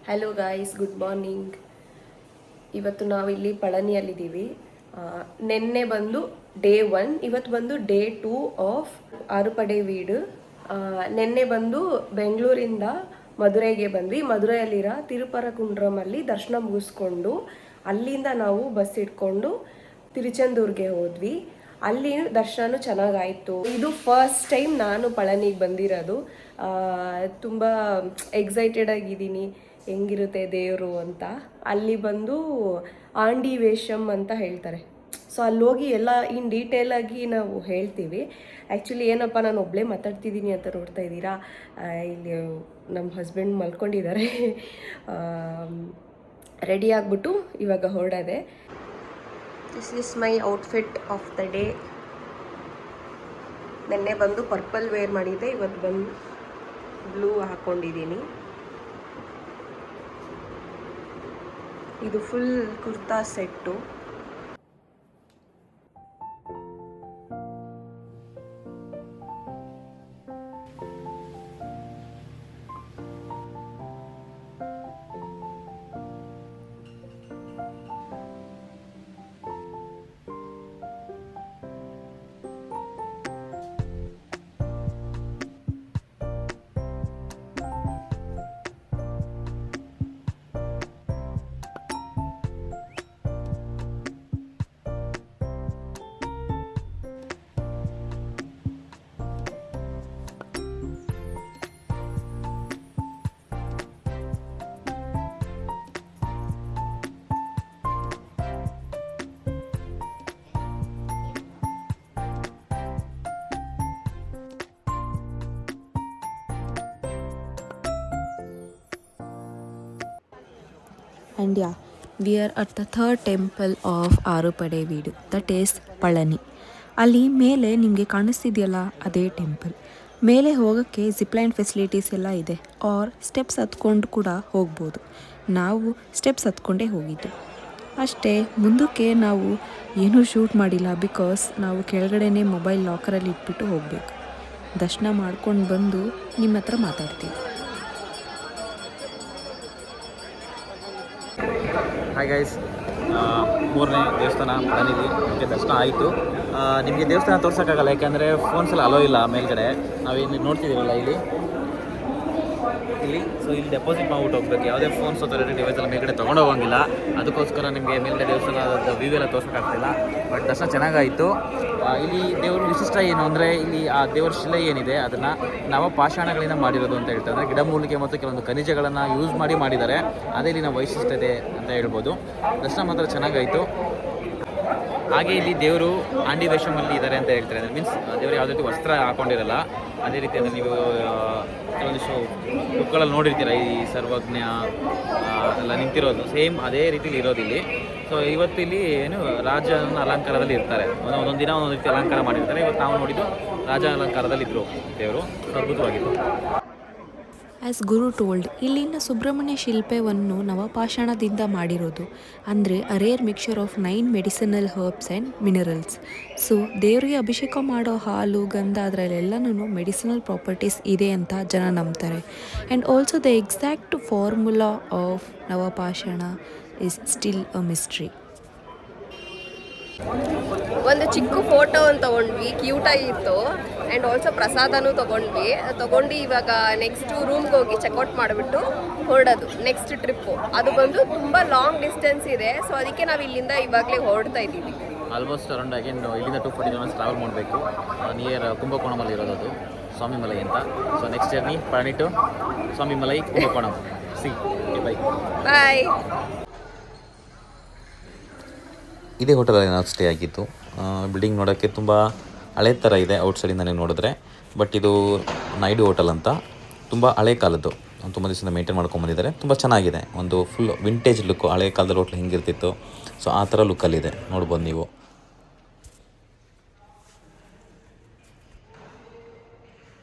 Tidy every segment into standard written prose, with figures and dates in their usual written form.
Hello guys, good morning. ಇವತ್ತು ನಾವು ಇಲ್ಲಿ ಪಳನಿಯಲ್ಲಿದ್ದೀವಿ. ನಿನ್ನೆ ಬಂದು ಡೇ 1, ಇವತ್ತು ಬಂದು ಡೇ 2 ಆಫ್ ಆರುಪಡೆ ವೀಡು. ನಿನ್ನೆ ಬಂದು ಬೆಂಗಳೂರಿಂದ ಮಧುರೈಗೆ ಬಂದ್ವಿ. ಮಧುರೈಯಲ್ಲಿರೋ ತಿರುಪರಕುಂಡ್ರಮಲ್ಲಿ ದರ್ಶನ ಮುಗಿಸ್ಕೊಂಡು ಅಲ್ಲಿಂದ ನಾವು ಬಸ್ ಇಟ್ಕೊಂಡು ತಿರುಚೆಂದೂರ್ಗೆ ಹೋದ್ವಿ. ಅಲ್ಲಿ ದರ್ಶನ ಚೆನ್ನಾಗಾಯಿತು. ಇದು ಫಸ್ಟ್ ಟೈಮ್ ನಾನು ಪಳನಿಗೆ ಬಂದಿರೋದು. ತುಂಬ ಎಕ್ಸೈಟೆಡ್ ಆಗಿದ್ದೀನಿ ಹೆಂಗಿರುತ್ತೆ ದೇವರು ಅಂತ. ಅಲ್ಲಿ ಬಂದು ಆಂಡಿ ವೇಷಮ್ ಅಂತ ಹೇಳ್ತಾರೆ. ಸೊ ಅಲ್ಲಿ ಹೋಗಿ ಎಲ್ಲ ಇನ್ ಡೀಟೇಲಾಗಿ ನಾವು ಹೇಳ್ತೀವಿ. ಆ್ಯಕ್ಚುಲಿ ಏನಪ್ಪ, ನಾನು ಒಬ್ಬಳೇ ಮಾತಾಡ್ತಿದ್ದೀನಿ ಅಂತ ನೋಡ್ತಾ ಇದ್ದೀರಾ. ಇಲ್ಲಿ ನಮ್ಮ ಹಸ್ಬೆಂಡ್ ಮಲ್ಕೊಂಡಿದ್ದಾರೆ. ರೆಡಿ ಆಗಿಬಿಟ್ಟು ಇವಾಗ ಹೊರಡದೆ. This is my outfit of the day. ನಿನ್ನೆ ಬಂದು ಪರ್ಪಲ್ ವೇರ್ ಮಾಡಿದ್ದೆ, ಇವತ್ತು ಬಂದು ಬ್ಲೂ ಹಾಕ್ಕೊಂಡಿದ್ದೀನಿ. ಇದು full kurta set. And yeah, we are at the third temple of Arupadaiveedu, that is Palani. ಅಲ್ಲಿ ಮೇಲೆ ನಿಮಗೆ ಕಾಣಿಸ್ತಿದೆಯಲ್ಲ, ಅದೇ ಟೆಂಪಲ್. ಮೇಲೆ ಹೋಗೋಕ್ಕೆ ಜಿಪ್ಲೈನ್ ಫೆಸಿಲಿಟೀಸ್ ಎಲ್ಲ ಇದೆ, ಆರ್ ಸ್ಟೆಪ್ಸ್ ಹತ್ಕೊಂಡು ಕೂಡ ಹೋಗ್ಬೋದು. ನಾವು ಸ್ಟೆಪ್ಸ್ ಹತ್ಕೊಂಡೇ ಹೋಗಿದ್ದು. ಅಷ್ಟೇ, ಮುಂದಕ್ಕೆ ನಾವು ಏನೂ ಶೂಟ್ ಮಾಡಿಲ್ಲ, ಬಿಕಾಸ್ ನಾವು ಕೆಳಗಡೆನೇ ಮೊಬೈಲ್ ಲಾಕರಲ್ಲಿ ಇಟ್ಬಿಟ್ಟು ಹೋಗಬೇಕು. ದರ್ಶನ ಮಾಡ್ಕೊಂಡು ಬಂದು ನಿಮ್ಮ ಹತ್ರ ಮಾತಾಡ್ತೀವಿ. ಹಾಯ್ ಗೈಸ್, ಮೂರನೇ ದೇವಸ್ಥಾನ ಪಳನಿಲಿ ನಿಮಗೆ ದರ್ಶನ ಆಯಿತು. ನಿಮಗೆ ದೇವಸ್ಥಾನ ತೋರ್ಸೋಕ್ಕಾಗಲ್ಲ, ಯಾಕೆಂದರೆ ಫೋನ್ಸೆಲ್ಲ ಅಲೋ ಇಲ್ಲ ಮೇಲ್ಗಡೆ. ನಾವಿಲ್ಲಿ ನೋಡ್ತಿದ್ದೀವಲ್ಲ ಇಲ್ಲಿ ಸೊ ಇಲ್ಲಿ ಡೆಪಾಸಿಟ್ ಮಾಡ್ಬಿಟ್ಟು ಹೋಗ್ಬೇಕು. ಯಾವುದೇ ಫೋನ್ಸ್ ಅಥವಾ ರೆಡಿ ಡಿವೈಸ್ ಎಲ್ಲ ಮೇಲ್ಗಡೆ ತೊಗೊಂಡು ಹೋಗಂಗಿಲ್ಲ. ಅದಕ್ಕೋಸ್ಕರ ನಿಮಗೆ ಮೇಲ್ಗಡೆ ದೇವಸ್ಥಾನದ ವ್ಯೂ ಎಲ್ಲ ತೋರ್ಸೋಕ್ಕಾಗ್ತಿಲ್ಲ. ಬಟ್ ದರ್ಶನ ಚೆನ್ನಾಗಾಯಿತು. ಇಲ್ಲಿ ದೇವ್ರ ವಿಶಿಷ್ಟ ಏನು ಅಂದರೆ, ಇಲ್ಲಿ ಆ ದೇವ್ರ ಶಿಲೆ ಏನಿದೆ ಅದನ್ನು ನವಪಾಷಾಣಗಳಿಂದ ಮಾಡಿರೋದು ಅಂತ ಹೇಳ್ತಾರೆ. ಅಂದರೆ ಗಿಡಮೂಲಿಕೆ ಮತ್ತು ಕೆಲವೊಂದು ಖನಿಜಗಳನ್ನು ಯೂಸ್ ಮಾಡಿದ್ದಾರೆ. ಅದೇ ಇಲ್ಲಿನ ವೈಶಿಷ್ಟ್ಯತೆ ಅಂತ ಹೇಳ್ಬೋದು. ದರ್ಶನ ಮಾತ್ರ ಚೆನ್ನಾಗಾಯಿತು. ಹಾಗೆ ಇಲ್ಲಿ ದೇವರು ಆಂಡಿ ವೇಷಮಲ್ಲಿ ಇದ್ದಾರೆ ಅಂತ ಹೇಳ್ತಾರೆ. ಅಂದರೆ ಮೀನ್ಸ್ ದೇವರು ಯಾವುದೇ ರೀತಿ ವಸ್ತ್ರ ಹಾಕೊಂಡಿರಲ್ಲ. ಅದೇ ರೀತಿ ಅಂದರೆ ನೀವು ಕೆಲವೊಂದಿಷ್ಟು ಬುಕ್ಗಳಲ್ಲಿ ನೋಡಿರ್ತೀರ, ಈ ಸರ್ವಜ್ಞ ಎಲ್ಲ ನಿಂತಿರೋದು ಸೇಮ್ ಅದೇ ರೀತಿಲಿ ಇರೋದಿಲ್ಲಿ. ಸೊ ಇವತ್ತು ಇಲ್ಲಿ ಏನು ರಾಜನ ಅಲಂಕಾರದಲ್ಲಿ ಇರ್ತಾರೆ. ಒಂದೊಂದು ದಿನ ಒಂದೊಂದು ರೀತಿ ಅಲಂಕಾರ ಮಾಡಿರ್ತಾರೆ. ಇವತ್ತು ನಾವು ನೋಡಿದ್ದು ರಾಜ ಅಲಂಕಾರದಲ್ಲಿ ಇದ್ದರು ದೇವರು. ಅದ್ಭುತವಾಗಿತ್ತು. ಆ್ಯಸ್ ಗುರು ಟೋಲ್ಡ್, ಇಲ್ಲಿನ ಸುಬ್ರಹ್ಮಣ್ಯ ಶಿಲ್ಪವನ್ನು ನವಪಾಷಾಣದಿಂದ ಮಾಡಿರೋದು. ಅಂದರೆ a rare mixture of 9 medicinal herbs and minerals. So ದೇವರಿಗೆ ಅಭಿಷೇಕ ಮಾಡೋ ಹಾಲು, ಗಂಧ, ಅದರಲ್ಲೆಲ್ಲನೂ ಮೆಡಿಸಿನಲ್ ಪ್ರಾಪರ್ಟೀಸ್ ಇದೆ ಅಂತ ಜನ ನಂಬ್ತಾರೆ. And also the exact formula of Navapashanam is still a mystery. ಒಂದು ಚಿಕ್ಕ ಫೋಟೋ ಒಂದು ತೊಗೊಂಡ್ವಿ, ಕ್ಯೂಟಾಗಿತ್ತು. ಆ್ಯಂಡ್ ಆಲ್ಸೋ ಪ್ರಸಾದನೂ ತೊಗೊಂಡು ಇವಾಗ ನೆಕ್ಸ್ಟ್ ರೂಮ್ಗೆ ಹೋಗಿ ಚೆಕ್ಔಟ್ ಮಾಡಿಬಿಟ್ಟು ಹೊರಡೋದು ನೆಕ್ಸ್ಟ್ ಟ್ರಿಪ್ಪು. ಅದು ಬಂದು ತುಂಬ ಲಾಂಗ್ ಡಿಸ್ಟೆನ್ಸ್ ಇದೆ. ಸೊ ಅದಕ್ಕೆ ನಾವು ಇಲ್ಲಿಂದ ಇವಾಗಲೇ ಹೊರಡ್ತಾ ಇದ್ದೀವಿ. ಆಲ್ಮೋಸ್ಟ್ ಅರೌಂಡ್ ಅಗೇನ್ ಇಲ್ಲಿಂದ 240 ಕಿಲೋಮೀಟರ್ಸ್ ಟ್ರಾವೆಲ್ ಮಾಡಬೇಕು. ನಿಯರ್ ಕುಂಭಕೋಣಮಲ್ಲಿ ಇರೋದು ಅದು ಸ್ವಾಮಿಮಲೈ ಅಂತ. So next journey Palani to Swamimalai, Kumbakonam. Bye bye. ಇದೇ ಹೋಟೆಲಲ್ಲಿ ನಾವು ಸ್ಟೇ ಆಗಿತ್ತು. ಬಿಲ್ಡಿಂಗ್ ನೋಡೋಕ್ಕೆ ತುಂಬ ಹಳೆ ಥರ ಇದೆ ಔಟ್ಸೈಡಿಂದ ನೀವು ನೋಡಿದ್ರೆ. ಬಟ್ ಇದು ನಾಯ್ಡು ಹೋಟೆಲ್ ಅಂತ, ತುಂಬ ಹಳೆ ಕಾಲದ್ದು, ತುಂಬ ದಿವಸದಿಂದ ಮೇಂಟೈನ್ ಮಾಡ್ಕೊಂಬಂದಿದ್ದಾರೆ. ತುಂಬ ಚೆನ್ನಾಗಿದೆ. ಒಂದು ಫುಲ್ ವಿಂಟೇಜ್ ಲುಕ್ಕು, ಹಳೆ ಕಾಲದಲ್ಲಿ ಹೋಟ್ಲ್ ಹೆಂಗಿರ್ತಿತ್ತು ಸೊ ಆ ಥರ ಲುಕ್ಕಲ್ಲಿದೆ, ನೋಡ್ಬೋದು ನೀವು.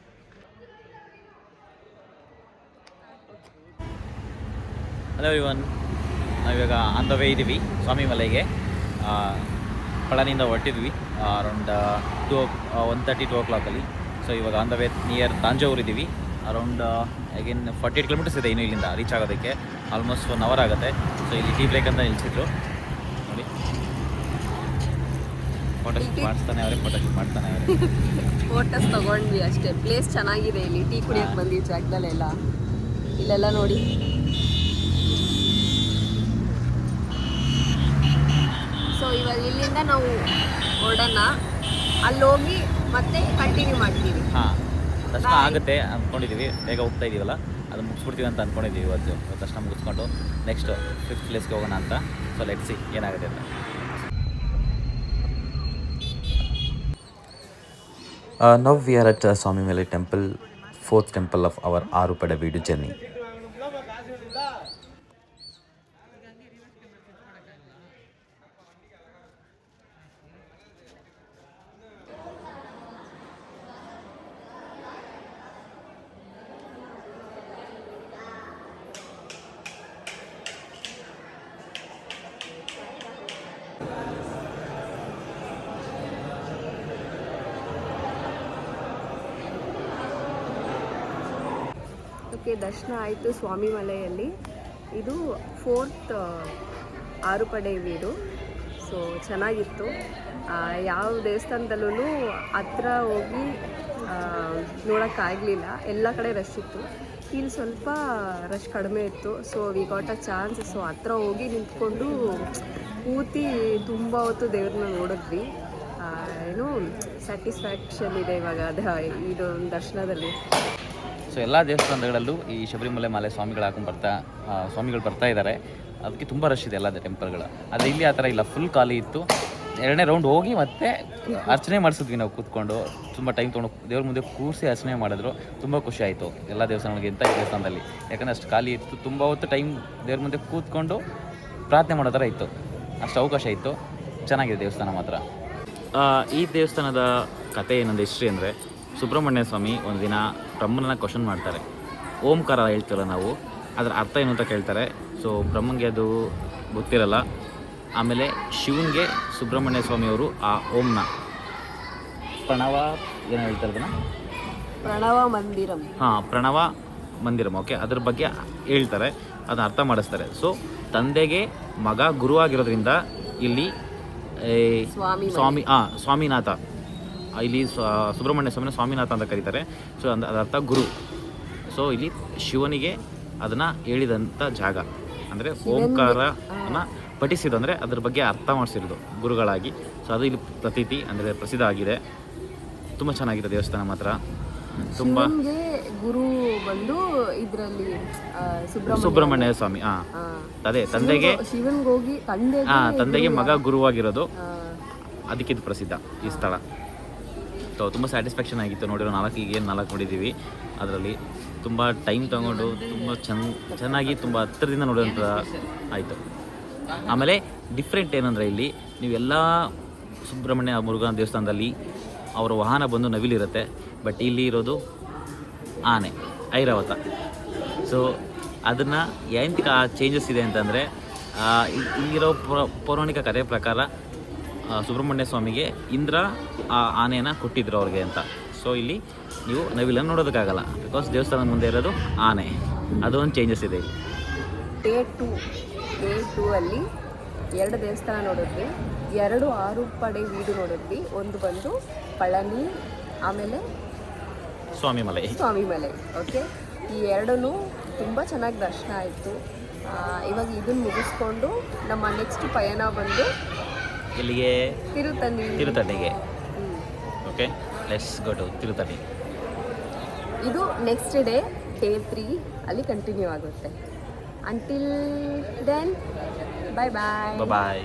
ಹಲೋ ಎವ್ರಿವನ್, ನಾವಿವಾಗ ಆನ್ ದ ವೇ ಇದ್ದೀವಿ ಸ್ವಾಮಿಮಲೈಗೆ. ಪಳನಿಯಿಂದ ಹೊರಟಿದ್ವಿ ಅರೌಂಡ್ 1:30 2 o'clock. ಸೊ ಇವಾಗ on the way near Thanjavur ಇದ್ದೀವಿ. ಅರೌಂಡ್ ಅಗೇನ್ 48 ಕಿಲೋಮೀಟರ್ಸ್ ಇದೆ ಇನ್ನು ಇಲ್ಲಿಂದ ರೀಚ್ ಆಗೋದಕ್ಕೆ. ಆಲ್ಮೋಸ್ಟ್ 1 ಅವರ್ ಆಗುತ್ತೆ. ಸೊ ಇಲ್ಲಿ ಟೀ ಬ್ರೇಕ್ ಅಂತ ನಿಲ್ಲಿಸಿದ್ರು ನೋಡಿ. ಫೋಟೋಶೂಟ್ ಮಾಡ್ತಾನೆ ಅವರೇ ಫೋಟೋಸ್ ತೊಗೊಂಡ್ವಿ ಅಷ್ಟೇ. ಪ್ಲೇಸ್ ಚೆನ್ನಾಗಿದೆ, ಇಲ್ಲಿ ಟೀ ಕುಡಿಯೋಕ್ಕೆ ಬಂದಿದ್ದು ಜಾಗದಲ್ಲೆಲ್ಲ. ಇಲ್ಲೆಲ್ಲ ನೋಡಿ. ಸೊ ಇವಾಗ ಇಲ್ಲಿಂದ ನಾವು ಹೊರಡೋಣ, ಅಲ್ಲಿ ಹೋಗಿ ಮತ್ತೆ ಕಂಟಿನ್ಯೂ ಮಾಡ್ತೀವಿ. ಹಾಂ, ದರ್ಶನ ಆಗುತ್ತೆ ಅಂದ್ಕೊಂಡಿದ್ದೀವಿ. ಬೇಗ ಹೋಗ್ತಾ ಇದ್ದೀವಲ್ಲ, ಅದು ಮುಗಿಸ್ಬಿಡ್ತೀವಿ ಅಂತ ಅಂದ್ಕೊಂಡಿದ್ದೀವಿ. ಇವತ್ತು ದರ್ಶನ ಮುಗಿಸ್ಕೊಂಡು ನೆಕ್ಸ್ಟ್ 5th ಪ್ಲೇಸ್ಗೆ ಹೋಗೋಣ ಅಂತ. ಸೊ ಲೆಟ್ಸ್ ಸಿ ಏನಾಗುತ್ತೆ ಅಂತ. Now we are at Swami Malai Temple, 4th temple of our Arupada Veedu journey. Okay, ದರ್ಶನ ಆಯಿತು ಸ್ವಾಮಿ ಮಲೆಯಲ್ಲಿ. ಇದು 4th ಆರುಪಡೆ ವೀಡು. ಸೊ ಚೆನ್ನಾಗಿತ್ತು. ಯಾವ ದೇವಸ್ಥಾನದಲ್ಲೂ ಹತ್ರ ಹೋಗಿ ನೋಡೋಕ್ಕಾಗಲಿಲ್ಲ, ಎಲ್ಲ ಕಡೆ ರಶ್ ಇತ್ತು. ಇಲ್ಲಿ ಸ್ವಲ್ಪ ರಶ್ ಕಡಿಮೆ ಇತ್ತು. So we got a chance. So ಹತ್ರ ಹೋಗಿ ನಿಂತ್ಕೊಂಡು ಕೂತಿ ತುಂಬ ಹೊತ್ತು ದೇವ್ರನ್ನ ನೋಡಿದ್ವಿ. ಏನು ಸ್ಯಾಟಿಸ್ಫ್ಯಾಕ್ಷನ್ ಇದೆ ಇವಾಗ ಇದು ದರ್ಶನದಲ್ಲಿ. ಸೊ ಎಲ್ಲ ದೇವಸ್ಥಾನಗಳಲ್ಲೂ ಈ ಶಬರಿಮಲೆ ಮಾಲೆ ಸ್ವಾಮಿಗಳು ಬರ್ತಾ ಇದ್ದಾರೆ. ಅದಕ್ಕೆ ತುಂಬ ರಶ್ ಇದೆ ಎಲ್ಲ ಟೆಂಪಲ್ಗಳು. ಆದರೆ ಇಲ್ಲಿ ಆ ಥರ ಇಲ್ಲ, ಫುಲ್ ಖಾಲಿ ಇತ್ತು. 2ನೇ ರೌಂಡ್ ಹೋಗಿ ಮತ್ತೆ ಅರ್ಚನೆ ಮಾಡಿಸಿದ್ವಿ ನಾವು ಕೂತ್ಕೊಂಡು. ತುಂಬ ಟೈಮ್ ತೊಗೊಂಡು ದೇವ್ರ ಮುಂದೆ ಕೂರಿಸಿ ಅರ್ಚನೆ ಮಾಡಿದ್ರು. ತುಂಬ ಖುಷಿ ಆಯಿತು ಎಲ್ಲ ದೇವಸ್ಥಾನಗಳಿಗಿಂತ ಈ ದೇವಸ್ಥಾನದಲ್ಲಿ. ಯಾಕಂದರೆ ಅಷ್ಟು ಖಾಲಿ ಇತ್ತು. ತುಂಬ ಹೊತ್ತು ಟೈಮ್ ದೇವ್ರ ಮುಂದೆ ಕೂತ್ಕೊಂಡು ಪ್ರಾರ್ಥನೆ ಮಾಡೋ ಥರ ಇತ್ತು. ಅಷ್ಟು ಅವಕಾಶ ಇತ್ತು. ಚೆನ್ನಾಗಿದೆ ದೇವಸ್ಥಾನ ಮಾತ್ರ. ಈ ದೇವಸ್ಥಾನದ ಕತೆ ಏನಂದರೆ, ಹಿಸ್ಟ್ರಿ ಅಂದರೆ, ಸುಬ್ರಹ್ಮಣ್ಯ ಸ್ವಾಮಿ ಒಂದಿನ ಬ್ರಹ್ಮನ ಕ್ವಶನ್ ಮಾಡ್ತಾರೆ. ಓಂಕಾರ ಹೇಳ್ತೀವಲ್ಲ ನಾವು, ಅದರ ಅರ್ಥ ಏನು ಅಂತ ಕೇಳ್ತಾರೆ. ಸೊ ಬ್ರಹ್ಮಂಗೆ ಅದು ಗೊತ್ತಿರಲ್ಲ. ಆಮೇಲೆ ಶಿವನಿಗೆ ಸುಬ್ರಹ್ಮಣ್ಯ ಸ್ವಾಮಿಯವರು ಆ ಓಂನ ಪ್ರಣವ ಏನು ಹೇಳ್ತಾರೆ ಅದನ್ನು, ಪ್ರಣವ ಮಂದಿರಂ. ಹಾಂ, ಪ್ರಣವ ಮಂದಿರಂ. ಓಕೆ, ಅದ್ರ ಬಗ್ಗೆ ಹೇಳ್ತಾರೆ, ಅದನ್ನ ಅರ್ಥ ಮಾಡಿಸ್ತಾರೆ. ಸೊ ತಂದೆಗೆ ಮಗ ಗುರುವಾಗಿರೋದ್ರಿಂದ ಇಲ್ಲಿ ಸ್ವಾಮಿನಾಥ, ಇಲ್ಲಿ ಸುಬ್ರಹ್ಮಣ್ಯ ಸ್ವಾಮಿನ ಸ್ವಾಮಿನಾಥ ಅಂತ ಕರೀತಾರೆ. ಸೊ ಅದರ್ಥ ಗುರು. ಸೊ ಇಲ್ಲಿ ಶಿವನಿಗೆ ಅದನ್ನು ಹೇಳಿದಂಥ ಜಾಗ ಅಂದರೆ ಓಂಕಾರನ ಪಠಿಸಿದ್ದು, ಅಂದರೆ ಅದ್ರ ಬಗ್ಗೆ ಅರ್ಥ ಮಾಡಿಸಿರೋದು ಗುರುಗಳಾಗಿ. ಸೊ ಅದು ಇಲ್ಲಿ ಪ್ರತೀತಿ ಅಂದರೆ ಪ್ರಸಿದ್ಧ ಆಗಿದೆ. ತುಂಬ ಚೆನ್ನಾಗಿದೆ ದೇವಸ್ಥಾನ ಮಾತ್ರ. ತುಂಬ ಗುರು ಬಂದು ಇದರಲ್ಲಿ ಸುಬ್ರಹ್ಮಣ್ಯ ಸ್ವಾಮಿ. ಅದೇ ತಂದೆಗೆ ಶಿವನ್ಗೋಗಿ ತಂದೆಗೆ ಮಗ ಗುರುವಾಗಿರೋದು, ಅದಕ್ಕೆ ಇದು ಪ್ರಸಿದ್ಧ ಈ ಸ್ಥಳ. ಸೊ ತುಂಬ ಸ್ಯಾಟಿಸ್ಫ್ಯಾಕ್ಷನ್ ಆಗಿತ್ತು ನೋಡಿರೋ. 4 ನೋಡಿದ್ದೀವಿ. ಅದರಲ್ಲಿ ತುಂಬ ಟೈಮ್ ತೊಗೊಂಡು ತುಂಬ ಚೆನ್ನಾಗಿ ತುಂಬ ಹತ್ತಿರದಿಂದ ನೋಡೋಂಥ ಆಯಿತು. ಆಮೇಲೆ ಡಿಫ್ರೆಂಟ್ ಏನಂದರೆ, ಇಲ್ಲಿ ನೀವೆಲ್ಲ ಸುಬ್ರಹ್ಮಣ್ಯ ಮುರುಘಾ ದೇವಸ್ಥಾನದಲ್ಲಿ ಅವರ ವಾಹನ ಬಂದು ನವಿಲಿರುತ್ತೆ. ಬಟ್ ಇಲ್ಲಿ ಇರೋದು ಆನೆ, ಐರಾವತ. ಸೊ ಅದನ್ನು ಏನಂತ ಚೇಂಜಸ್ ಇದೆ ಅಂತಂದರೆ, ಇಲ್ಲಿರೋ ಪೌರಾಣಿಕ ಕಥೆ ಪ್ರಕಾರ ಸುಬ್ರಹ್ಮಣ್ಯ ಸ್ವಾಮಿಗೆ ಇಂದ್ರ ಆ ಆನೆಯನ್ನು ಕೊಟ್ಟಿದ್ರು ಅವ್ರಿಗೆ ಅಂತ. ಸೊ ಇಲ್ಲಿ ನೀವು ನವಿಲನ್ನು ನೋಡೋದಕ್ಕಾಗಲ್ಲ, ಬಿಕಾಸ್ ದೇವಸ್ಥಾನದ ಮುಂದೆ ಇರೋದು ಆನೆ. ಅದೊಂದು ಚೇಂಜಸ್ ಇದೆ ಇಲ್ಲಿ. ಡೇ 2 ಅಲ್ಲಿ 2 ದೇವಸ್ಥಾನ ನೋಡಿದ್ವಿ, 2 ಆರುಪಡೆ ವೀಡು ನೋಡಿದ್ವಿ. ಒಂದು ಬಂದು ಪಳನಿ, ಆಮೇಲೆ ಸ್ವಾಮಿ ಮಲೆ. ಓಕೆ, ಈ 2 ತುಂಬ ಚೆನ್ನಾಗಿ ದರ್ಶನ ಆಯಿತು. ಇವಾಗ ಇದನ್ನು ಮುಗಿಸ್ಕೊಂಡು ನಮ್ಮ ನೆಕ್ಸ್ಟ್ ಪಯಣ ಬಂದು ಇಲ್ಲಿಗೆ ತಿರುತಣಿಗೆ. Okay, let's go to Tiruttani. ಇದು ನೆಕ್ಸ್ಟ್ ಡೇ 3 ಅಲ್ಲಿ ಕಂಟಿನ್ಯೂ ಆಗುತ್ತೆ. ಅಂಟಿಲ್ ದೆನ್, ಬಾಯ್ ಬಾಯ್.